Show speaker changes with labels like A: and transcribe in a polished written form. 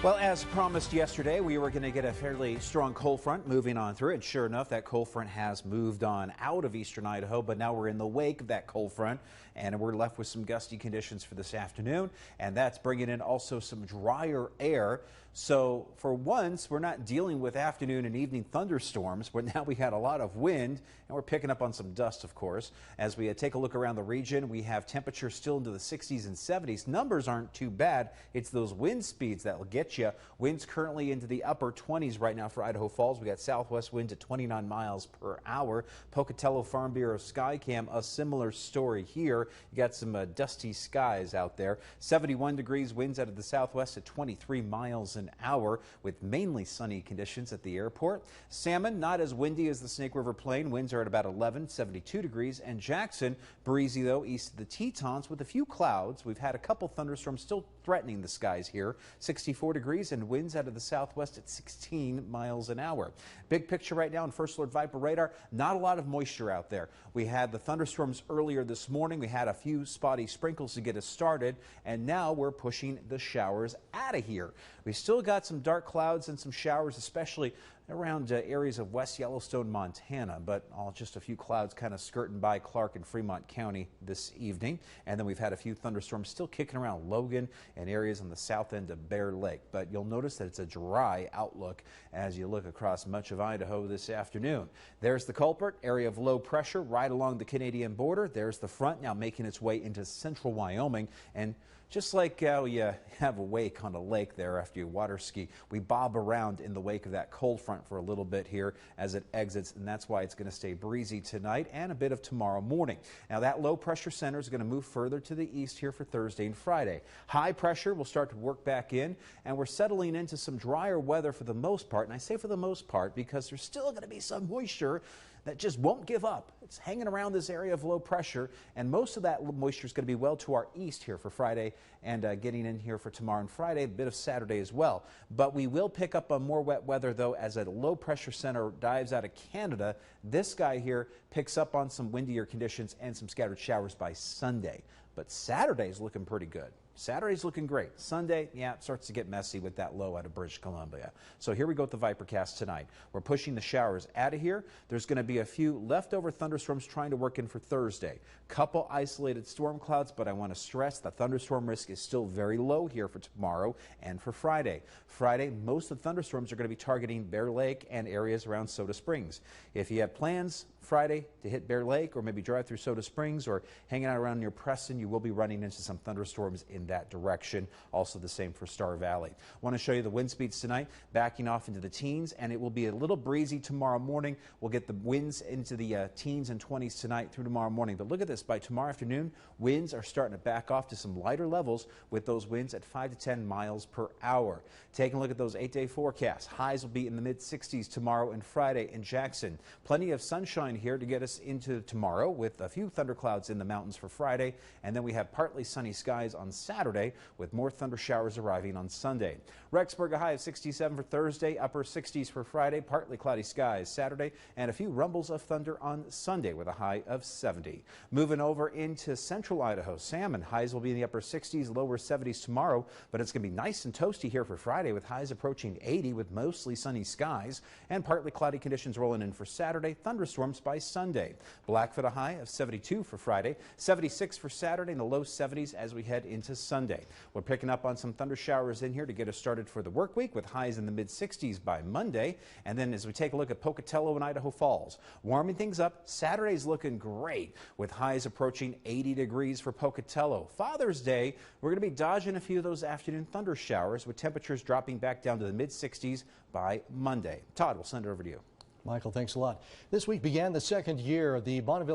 A: Well, as promised yesterday, we were going to get a fairly strong cold front moving on through. And sure enough, that cold front has moved on out of eastern Idaho, but now we're in the wake of that cold front, and we're left with some gusty conditions for this afternoon. And that's bringing in also some drier air. So for once, we're not dealing with afternoon and evening thunderstorms, but now we had a lot of wind, and we're picking up on some dust, of course. As we take a look around the region, we have temperatures still into the 60s and 70s. Numbers aren't too bad. It's those wind speeds that will get you. Winds currently into the upper 20s right now for Idaho Falls. We got southwest winds at 29 miles per hour. Pocatello Farm Bureau Skycam, a similar story here. You got some dusty skies out there. 71 degrees, winds out of the southwest at 23 miles an hour with mainly sunny conditions at the airport. Salmon, not as windy as the Snake River Plain. Winds are at about 11, 72 degrees. And Jackson, breezy though, east of the Tetons with a few clouds. We've had a couple thunderstorms still threatening the skies here. 64 degrees and winds out of the southwest at 16 miles an hour. Big picture right now on First Alert Viper radar, not a lot of moisture out there. We had the thunderstorms earlier this morning. We had a few spotty sprinkles to get us started, and now we're pushing the showers out of here. We still got some dark clouds and some showers, especially around areas of West Yellowstone, Montana, but just a few clouds kind of skirting by Clark and Fremont County this evening. And then we've had a few thunderstorms still kicking around Logan and areas on the south end of Bear Lake. But you'll notice that it's a dry outlook as you look across much of Idaho this afternoon. There's the culprit, area of low pressure right along the Canadian border. There's the front now making its way into central Wyoming. And just like how you have a wake on a lake there after you water ski, we bob around in the wake of that cold front for a little bit here as it exits, and that's why it's going to stay breezy tonight and a bit of tomorrow morning. Now that low pressure center is going to move further to the east here for Thursday and Friday. High pressure will start to work back in, and we're settling into some drier weather for the most part. And I say for the most part because there's still going to be some moisture that just won't give up. It's hanging around this area of low pressure, and most of that moisture is going to be well to our east here for Friday and getting in here for tomorrow and Friday, a bit of Saturday as well. But we will pick up on more wet weather, though, as a low pressure center dives out of Canada. This guy here picks up on some windier conditions and some scattered showers by Sunday. But Saturday's looking pretty good. Saturday's looking great. Sunday, yeah, it starts to get messy with that low out of British Columbia. So here we go with the Vipercast tonight. We're pushing the showers out of here. There's going to be a few leftover thunderstorms trying to work in for Thursday. Couple isolated storm clouds, but I want to stress the thunderstorm risk is still very low here for tomorrow and for Friday. Friday, most of the thunderstorms are going to be targeting Bear Lake and areas around Soda Springs. If you have plans Friday to hit Bear Lake or maybe drive through Soda Springs or hanging out around near Preston, you will be running into some thunderstorms in that direction. Also the same for Star Valley. Want to show you the wind speeds tonight, backing off into the teens, and it will be a little breezy tomorrow morning. We'll get the winds into the teens and 20s tonight through tomorrow morning. But look at this, by tomorrow afternoon, winds are starting to back off to some lighter levels with those winds at 5 to 10 miles per hour. Taking a look at those 8-day forecasts, highs will be in the mid 60s tomorrow and Friday in Jackson. Plenty of sunshine here to get us into tomorrow with a few thunderclouds in the mountains for Friday, and then we have partly sunny skies on Saturday with more thunder showers arriving on Sunday. Rexburg, a high of 67 for Thursday, upper 60s for Friday, partly cloudy skies Saturday, and a few rumbles of thunder on Sunday with a high of 70. Moving over into central Idaho, Salmon, highs will be in the upper 60s, lower 70s tomorrow, but it's going to be nice and toasty here for Friday with highs approaching 80 with mostly sunny skies and partly cloudy conditions rolling in for Saturday, thunderstorms by Sunday. Blackfoot, a high of 72 for Friday, 76 for Saturday, in the low 70s as we head into Sunday. We're picking up on some thunder showers in here to get us started for the work week with highs in the mid 60s by Monday. And then as we take a look at Pocatello and Idaho Falls, warming things up. Saturday's looking great with highs approaching 80 degrees for Pocatello. Father's Day, we're going to be dodging a few of those afternoon thunder showers with temperatures dropping back down to the mid 60s by Monday. Todd, we'll send it over to you.
B: Michael, thanks a lot. This week began the second year of the Bonneville